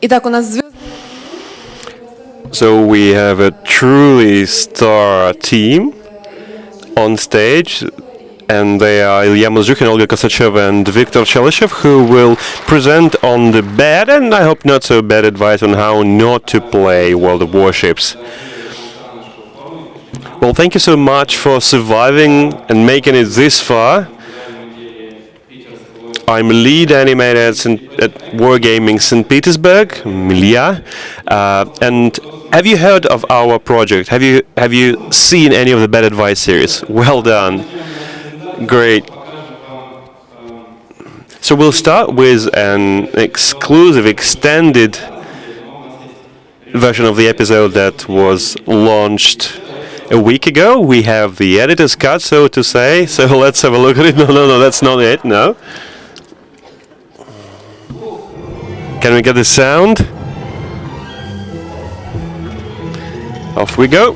Итак, у нас звезды. So we have a truly star team on stage, and they are Ilya Mozzhuhin, Olga Kosacheva, and Viktor Chelishev, who will present on the bad and I hope not so bad advice on how not to play World of Warships. Well, thank you so much for surviving and making it this far. I'm a lead animator at Wargaming St. Petersburg, Ilya, and have you heard of our project? Have you seen any of the Bad Advice series? Well done. Great. So we'll start with an exclusive, extended version of the episode that was launched a week ago. We have the editor's cut, so to say. So let's have a look at it. No, that's not it. No. Can we get the sound? Off we go.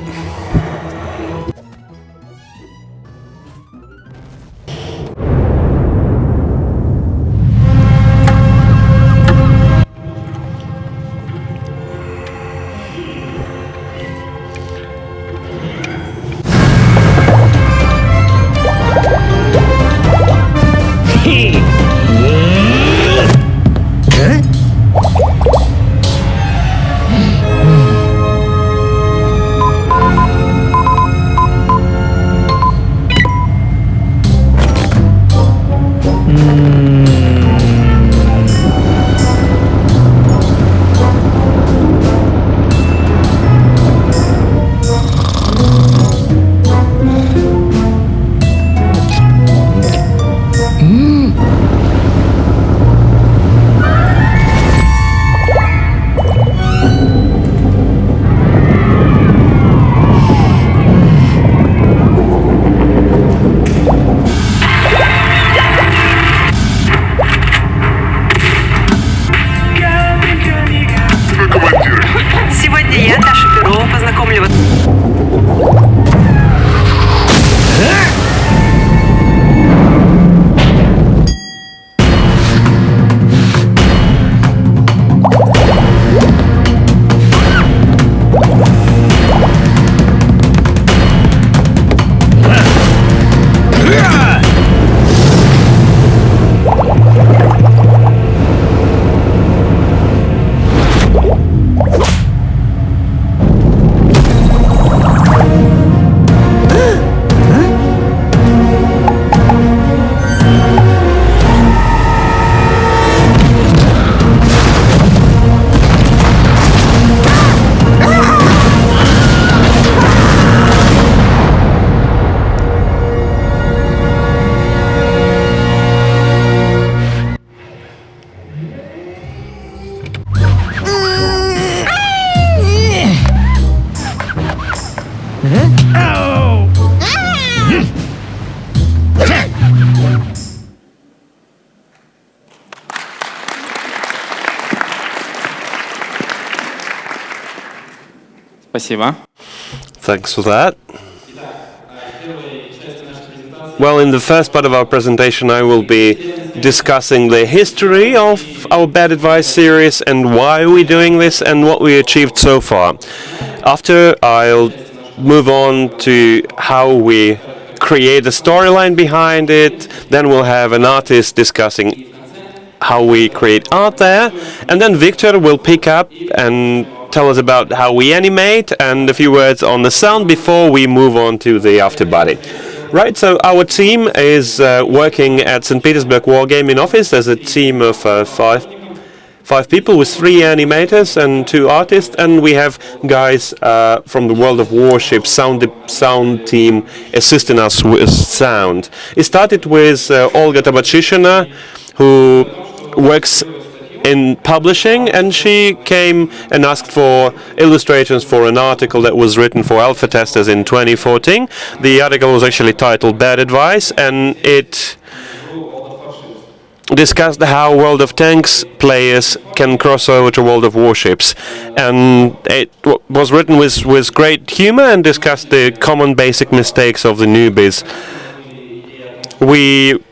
Спасибо. Thanks for that. Well, in the first part of our presentation, I will be discussing the history of our Bad Advice series and why we're doing this and what we achieved so far. After, I'll move on to how we create a storyline behind it. Then we'll have an artist discussing how we create art there. And then Victor will pick up and tell us about how we animate and a few words on the sound before we move on to the afterbody. Right, so our team is working at St. Petersburg Wargaming office as a team of five people with 3 animators and 2 artists, and we have guys from the World of Warships sound team assisting us with sound. It started with Olga Tabachishina, who works in publishing, and she came and asked for illustrations for an article that was written for alpha testers in 2014. The article was actually titled Bad Advice, and it discussed how World of Tanks players can cross over to World of Warships. And it was written with great humor and discussed the common basic mistakes of the newbies. we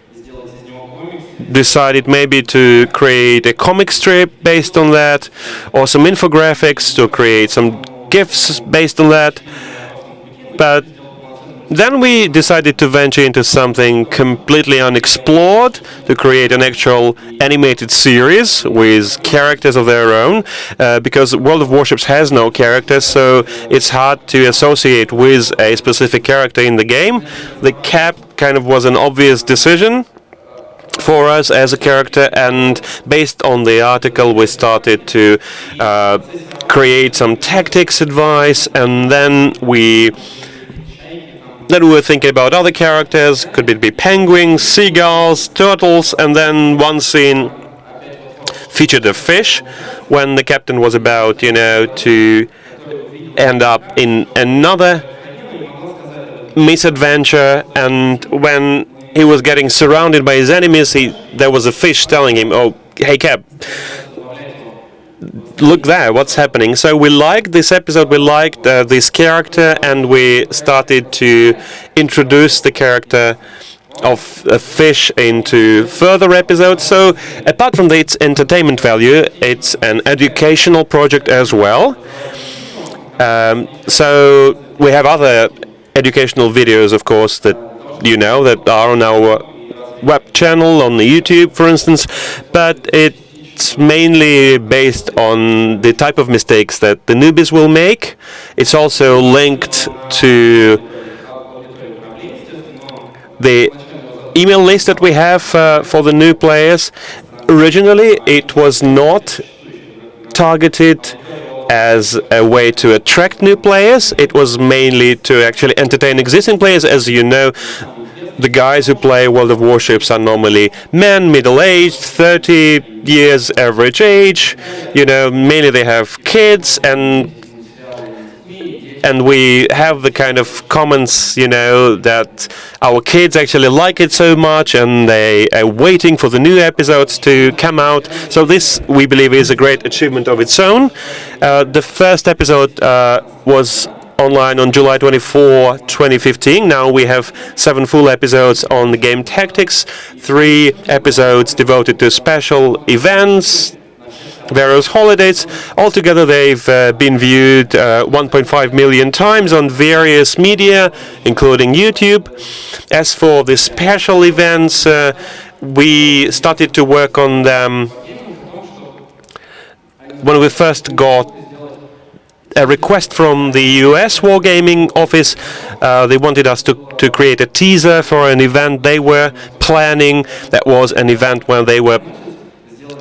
decided maybe to create a comic strip based on that, or some infographics to create some GIFs based on that. But then we decided to venture into something completely unexplored, to create an actual animated series with characters of their own, because World of Warships has no characters, so it's hard to associate with a specific character in the game. The Cap kind of was an obvious decision for us as a character, and based on the article we started to create some tactics advice, and then we were thinking about other characters. Could it be penguins, seagulls, turtles, and then one scene featured a fish when the captain was about, to end up in another misadventure, and when he was getting surrounded by his enemies, there was a fish telling him, "Oh, hey Cap, look there, what's happening?" So we liked this episode, we liked this character, and we started to introduce the character of a fish into further episodes. So apart from its entertainment value, it's an educational project as well. So we have other educational videos, of course, that that are on our web channel on the YouTube, for instance, but it's mainly based on the type of mistakes that the newbies will make. It's also linked to the email list that we have for the new players. Originally, it was not targeted as a way to attract new players. It was mainly to actually entertain existing players. As you know, the guys who play World of Warships are normally men, middle-aged, 30 years average age. Mainly they have kids, and we have the kind of comments, that our kids actually like it so much, and they are waiting for the new episodes to come out. So this, we believe, is a great achievement of its own. The first episode was online on July 24, 2015. Now we have 7 full episodes on the game tactics, 3 episodes devoted to special events, various holidays. Altogether, they've been viewed 1.5 million times on various media, including YouTube. As for the special events, we started to work on them when we first got a request from the US Wargaming office. They wanted us to create a teaser for an event they were planning. That was an event where they were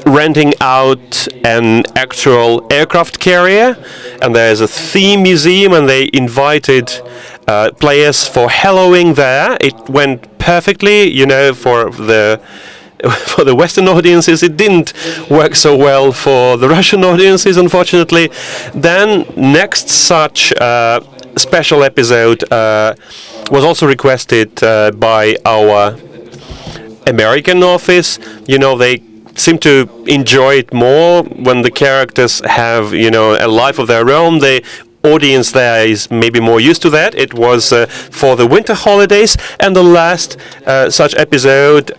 renting out an actual aircraft carrier, and there's a theme museum, and they invited players for Halloween there. It went perfectly, for the Western audiences. It didn't work so well for the Russian audiences, unfortunately. Then next such special episode was also requested by our American office. They seem to enjoy it more when the characters have, a life of their own. The audience there is maybe more used to that. It was for the winter holidays, and the last such episode,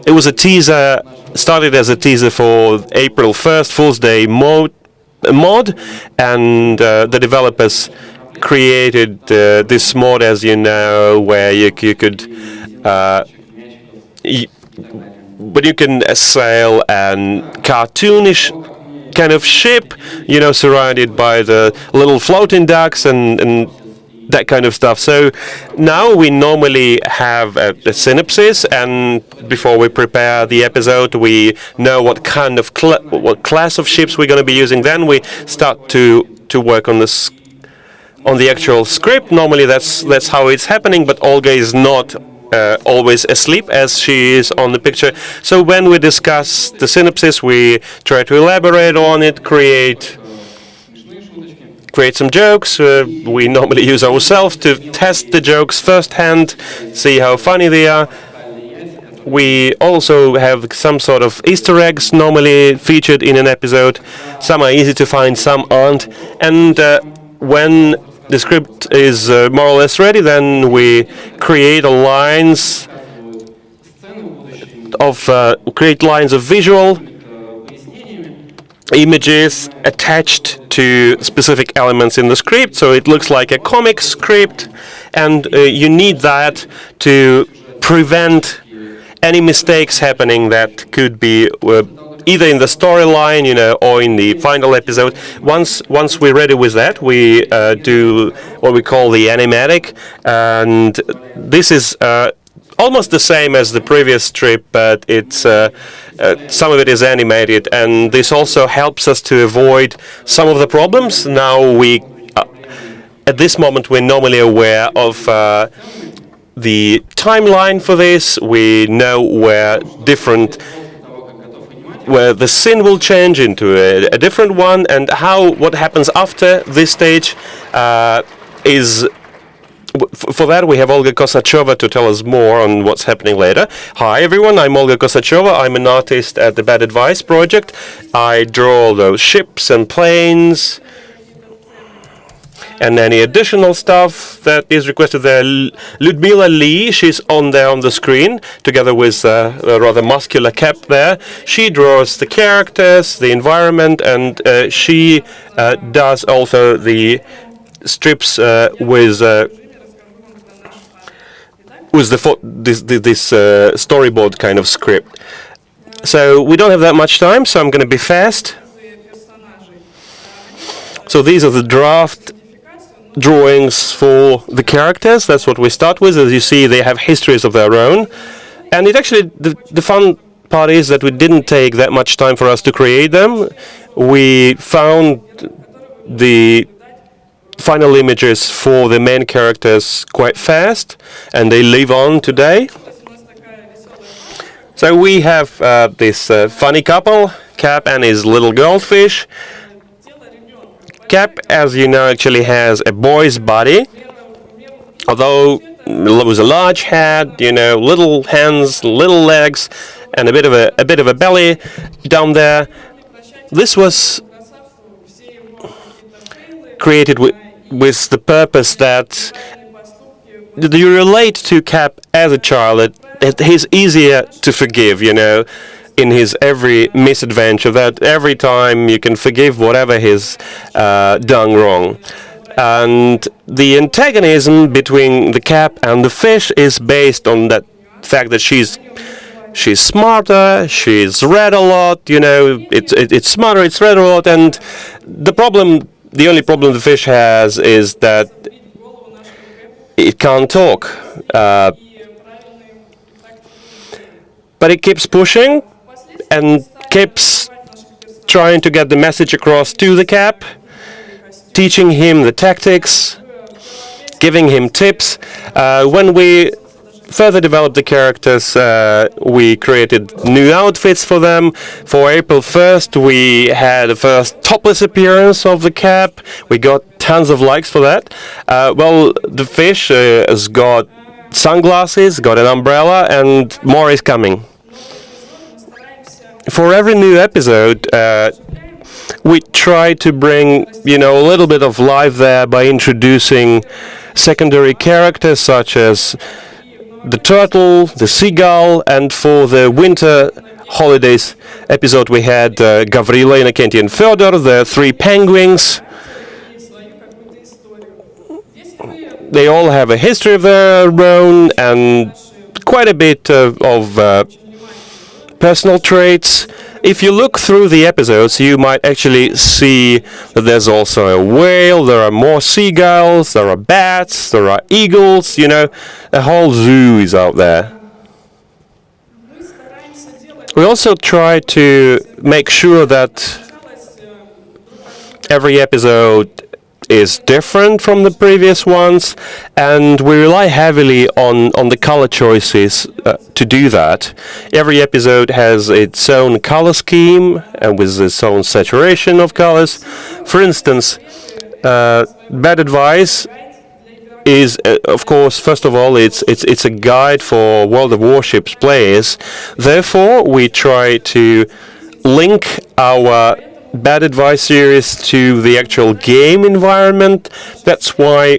it was a teaser, started as a teaser for April 1st, Fool's Day mod, and the developers created this mod, as you know, where you could but you can sail an cartoonish kind of ship, surrounded by the little floating ducks and that kind of stuff. So now we normally have a synopsis, and before we prepare the episode, we know what kind of what class of ships we're going to be using. Then we start to work on this, on the actual script. Normally that's how it's happening, but Olga is not always asleep, as she is on the picture. So when we discuss the synopsis, we try to elaborate on it, create some jokes. We normally use ourselves to test the jokes firsthand, see how funny they are. We also have some sort of Easter eggs normally featured in an episode. Some are easy to find, some aren't. And when the script is more or less ready, then we create lines create lines of visual images attached to specific elements in the script, so it looks like a comic script, and you need that to prevent any mistakes happening that could be either in the storyline, or in the final episode. Once we're ready with that, we do what we call the animatic, and this is almost the same as the previous strip, but it's some of it is animated, and this also helps us to avoid some of the problems. Now at this moment, we're normally aware of the timeline for this. We know where the scene will change into a different one, and what happens after this stage is. For that, we have Olga Kosacheva to tell us more on what's happening later. Hi, everyone. I'm Olga Kosacheva. I'm an artist at the Bad Advice project. I draw those ships and planes and any additional stuff that is requested there. Ludmila Lee, she's on there on the screen, together with a rather muscular cap there. She draws the characters, the environment, and she does also the strips with this storyboard kind of script. So we don't have that much time, so I'm going to be fast. So these are the draft drawings for the characters. That's what we start with. As you see, they have histories of their own. And it actually, the fun part is that we didn't take that much time for us to create them. We found the final images for the main characters quite fast, and they live on today. So we have this funny couple, Cap and his little goldfish. Cap, as you know, actually has a boy's body, although with a large head, little hands, little legs, and a bit of a belly down there. This was created with the purpose that you relate to Cap as a child, that he's easier to forgive, in his every misadventure, that every time you can forgive whatever he's done wrong. And the antagonism between the Cap and the fish is based on that fact that she's smarter, she's read a lot, it's smarter, it's read a lot, and the only problem the fish has is that it can't talk. But it keeps pushing and keeps trying to get the message across to the Cap, teaching him the tactics, giving him tips. When we further developed the characters, we created new outfits for them. For April 1st, we had the first topless appearance of the Cap. We got tons of likes for that. The fish has got sunglasses, got an umbrella, and more is coming. For every new episode, we try to bring, a little bit of life there by introducing secondary characters such as the turtle, the seagull, and for the winter holidays episode we had Gavrila, Innokenty, and Fyodor, the three penguins. They all have a history of their own and quite a bit of personal traits. If you look through the episodes, you might actually see that there's also a whale, there are more seagulls, there are bats, there are eagles, a whole zoo is out there. We also try to make sure that every episode is different from the previous ones, and we rely heavily on the color choices to do that. Every episode has its own color scheme and with its own saturation of colors. For instance, Bad Advice is, of course, first of all, it's a guide for World of Warships players. Therefore, we try to link our Bad Advice series to the actual game environment. That's why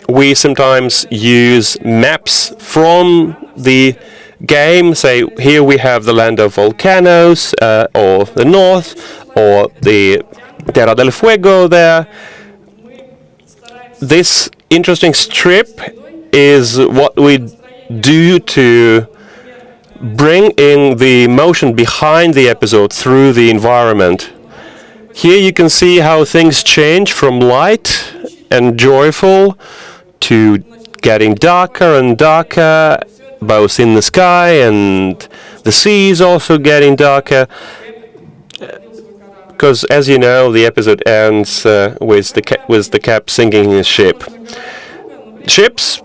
we sometimes use maps from the game. Say, here we have the land of volcanoes, or the north, or the Terra del Fuego there. This interesting strip is what we do to bring in the emotion behind the episode through the environment. Here you can see how things change from light and joyful to getting darker and darker, both in the sky and the sea is also getting darker. Because, as you know, the episode ends with the cap sinking his ship. Ships.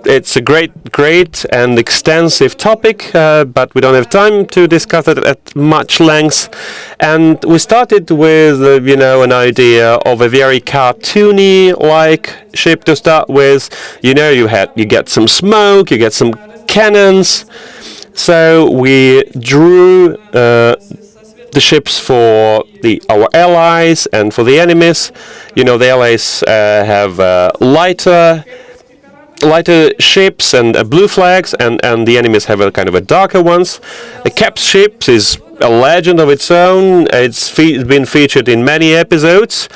It's a great and extensive topic, but we don't have time to discuss it at much length. And we started with, an idea of a very cartoony-like ship to start with. You get some smoke, you get some cannons. So we drew the ships for our allies and for the enemies. The allies have lighter ships and blue flags, and the enemies have a kind of a darker ones. The Cap ship is a legend of its own. It's been featured in many episodes,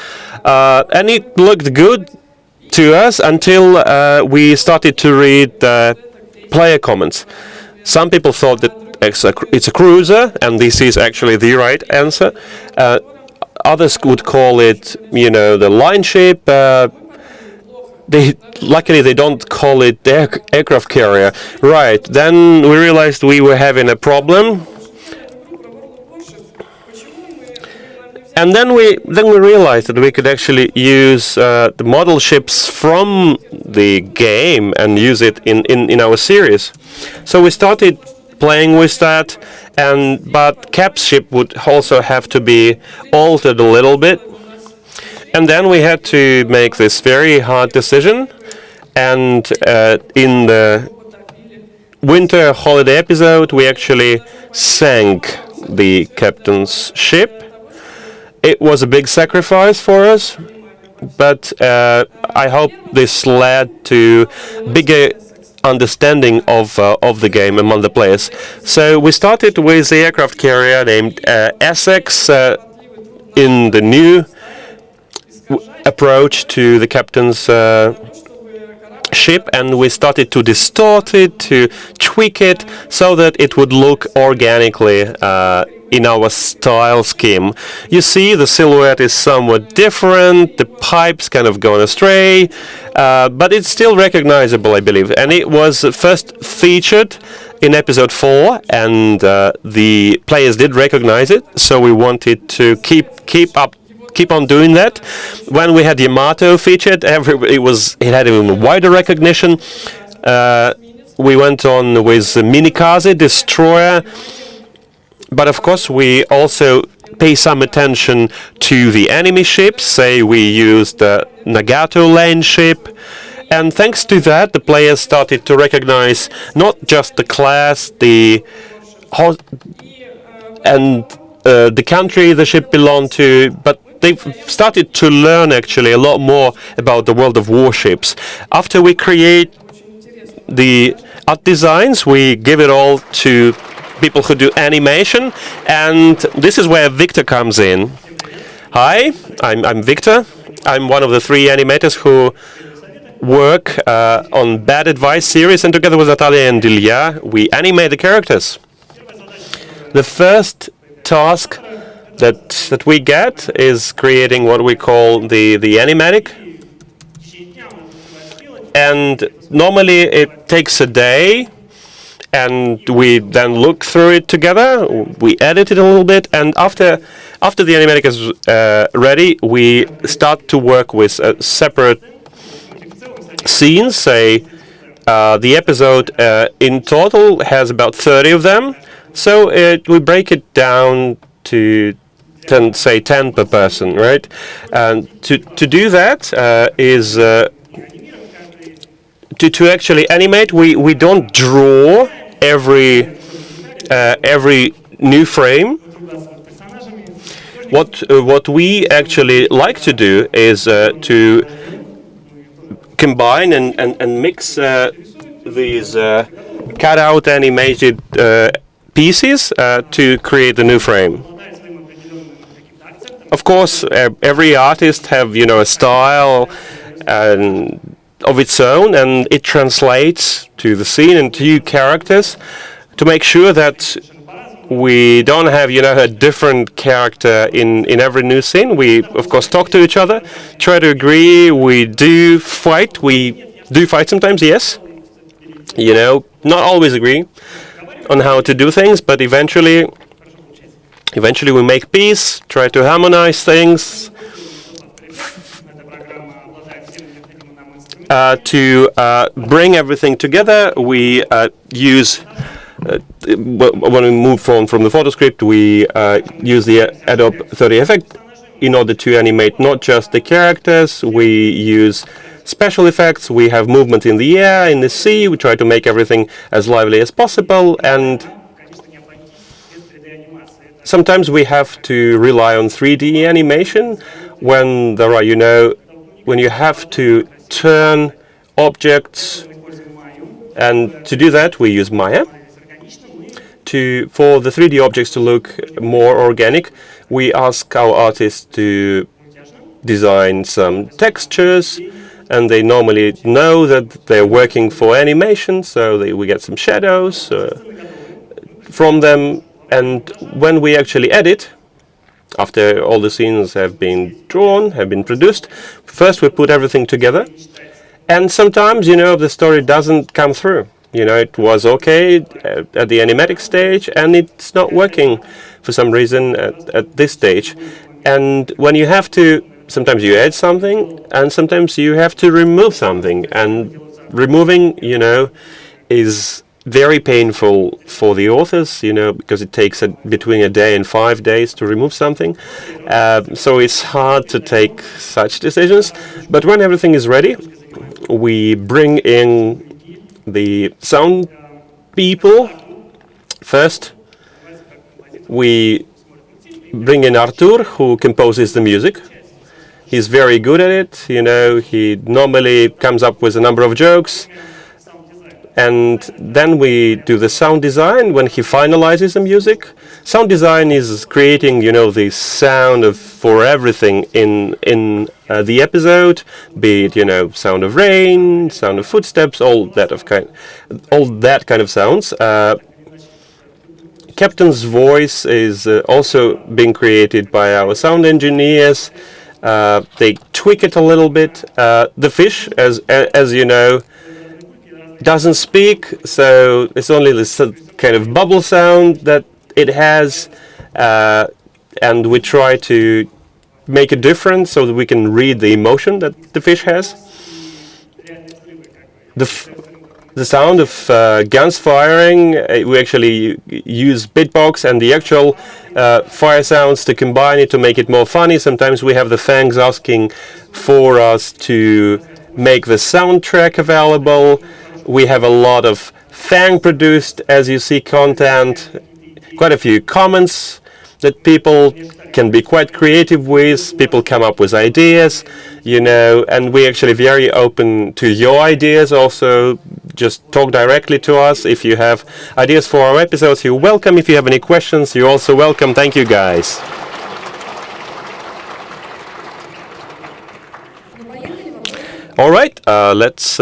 and it looked good to us until we started to read player comments. Some people thought that it's a cruiser, and this is actually the right answer. Others would call it, the line ship. Luckily they don't call it the aircraft carrier. Right, then we realized we were having a problem. And then we realized that we could actually use the model ships from the game and use it in our series. So we started playing with that, but Cap's ship would also have to be altered a little bit. And then we had to make this very hard decision, and in the winter holiday episode we actually sank the captain's ship. It was a big sacrifice for us, but I hope this led to bigger understanding of the game among the players. So we started with the aircraft carrier named Essex in the new approach to the captain's ship, and we started to distort it, to tweak it, so that it would look organically in our style scheme. You see, the silhouette is somewhat different, the pipes kind of gone astray, but it's still recognizable, I believe. And it was first featured in episode 4, and the players did recognize it, so we wanted to keep on doing that. When we had Yamato featured, it had even wider recognition. We went on with Minikaze, Destroyer, but of course we also pay some attention to the enemy ships. Say we used the Nagato lane ship, and thanks to that the players started to recognize not just the class, the country the ship belonged to, but they've started to learn actually a lot more about the world of warships. After we create the art designs, we give it all to people who do animation, and this is where Victor comes in. Hi, I'm Victor. I'm one of the 3 animators who work on Bad Advice series, and together with Natalia and Ilya, we animate the characters. The first task that we get is creating what we call the animatic, and normally it takes a day, and we then look through it together, we edit it a little bit, and after the animatic is ready, we start to work with separate scenes. Say the episode in total has about 30 of them, so we break it down to 10 per person, right? And to do that is to actually animate. We don't draw every new frame. What we actually like to do is to combine and mix these cut out animated pieces to create the new frame. Of course, every artist have a style and of its own, and it translates to the scene and to characters to make sure that we don't have a different character in every new scene. We of course talk to each other, try to agree. We do fight sometimes, yes. Not always agree on how to do things, but eventually we make peace, try to harmonize things. To bring everything together, we use, when we move from the photo script, we use the Adobe 30 effect in order to animate not just the characters. We use special effects. We have movement in the air, in the sea. We try to make everything as lively as possible, and sometimes we have to rely on 3D animation when there are, when you have to turn objects, and to do that we use Maya. For the 3D objects to look more organic, we ask our artists to design some textures, and they normally know that they're working for animation, so we get some shadows from them. And when we actually edit, after all the scenes have been drawn, have been produced, first we put everything together. And sometimes, the story doesn't come through. It was okay at the animatic stage, and it's not working for some reason at this stage. And when you have to, sometimes you add something, and sometimes you have to remove something. And removing, is very painful for the authors, because it takes between a day and 5 days to remove something. So it's hard to take such decisions. But when everything is ready, we bring in the sound people. First, we bring in Artur, who composes the music. He's very good at it. He normally comes up with a number of jokes. And then we do the sound design when he finalizes the music. Sound design is creating, the sound for everything in the episode, be it, sound of rain, sound of footsteps, all that kind of sounds. Captain's voice is also being created by our sound engineers. They tweak it a little bit. The fish, as you know, doesn't speak, so it's only this kind of bubble sound that it has, and we try to make a difference so that we can read the emotion that the fish has. The sound of guns firing, we actually use beatbox and the actual fire sounds to combine it to make it more funny. Sometimes we have the fangs asking for us to make the soundtrack available. We have a lot of fan-produced, as you see, content, quite a few comments that people can be quite creative with. People come up with ideas, and we're actually very open to your ideas also. Just talk directly to us. If you have ideas for our episodes, you're welcome. If you have any questions, you're also welcome. Thank you, guys. All right, let's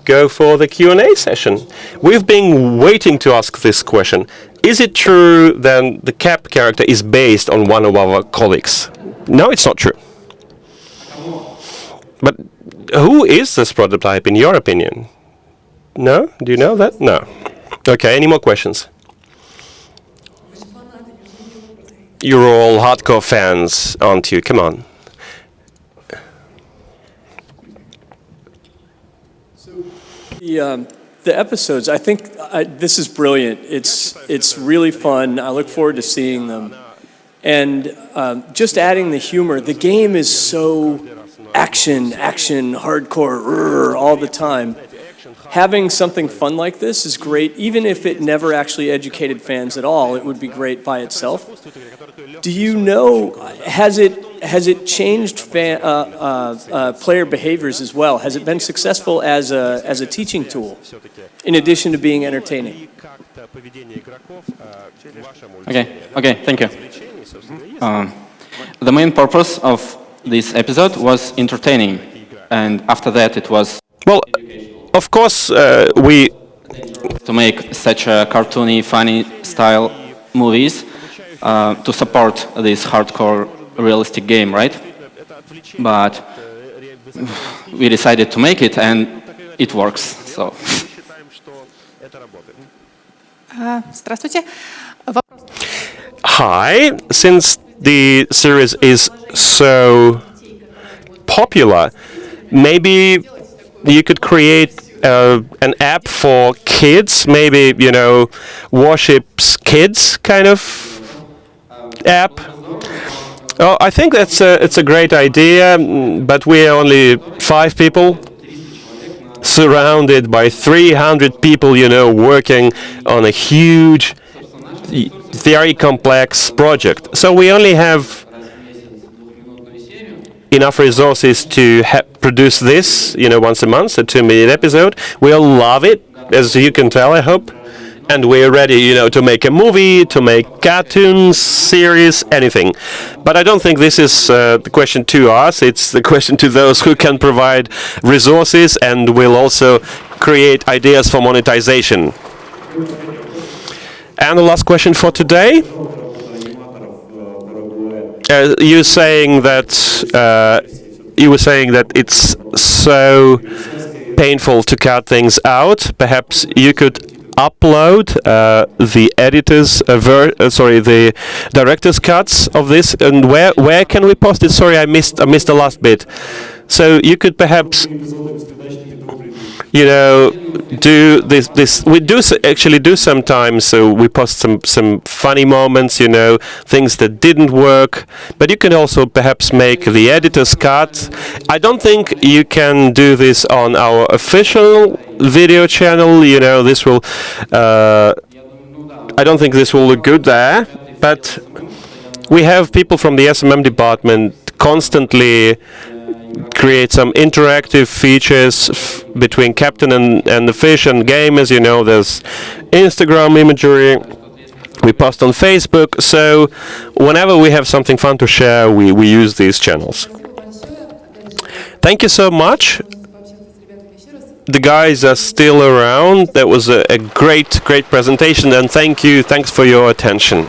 go for the Q&A session. We've been waiting to ask this question. Is it true that the Cap character is based on one of our colleagues? No, it's not true. But who is this prototype in your opinion? No? Do you know that? No. Okay, any more questions? You're all hardcore fans, aren't you? Come on. The episodes, I think this is brilliant. It's really fun. I look forward to seeing them. And just adding the humor, the game is so action, hardcore, all the time. Having something fun like this is great. Even if it never actually educated fans at all, it would be great by itself. Do you know, has has it changed player behaviors as well? Has it been successful as a teaching tool, in addition to being entertaining? Okay, thank you. The main purpose of this episode was entertaining, and after that it was Well, of course, we to make such a cartoony, funny style movies to support this hardcore realistic game, right? But we decided to make it, and it works. So. Здравствуйте. Hi, since the series is so popular, maybe you could create an app for kids, maybe, you know, worships kids kind of app. Oh, I think it's a great idea, but we're only 5 people, surrounded by 300 people, you know, working on a huge, very complex project. So we only have enough resources to produce this, you know, once a month, a 2-minute episode. We'll love it, as you can tell, I hope. And we're ready, you know, to make a movie, to make cartoons, series, anything. But I don't think this is the question to us. It's the question to those who can provide resources and will also create ideas for monetization. And the last question for today. You were saying that it's so painful to cut things out. Perhaps you could upload the the director's cuts of this, and where can we post it? Sorry, I missed the last bit. So you could perhaps, you know, do this. We actually do sometimes. So we post some funny moments, you know, things that didn't work. But you can also perhaps make the editor's cut. I don't think you can do this on our official video channel. You know, this will. I don't think this will look good there. But we have people from the SMM department constantly create some interactive features between Captain and the fish and gamers. You know, there's Instagram imagery. We post on Facebook. So whenever we have something fun to share, we use these channels. Thank you so much. The guys are still around. That was a great presentation, and thanks for your attention.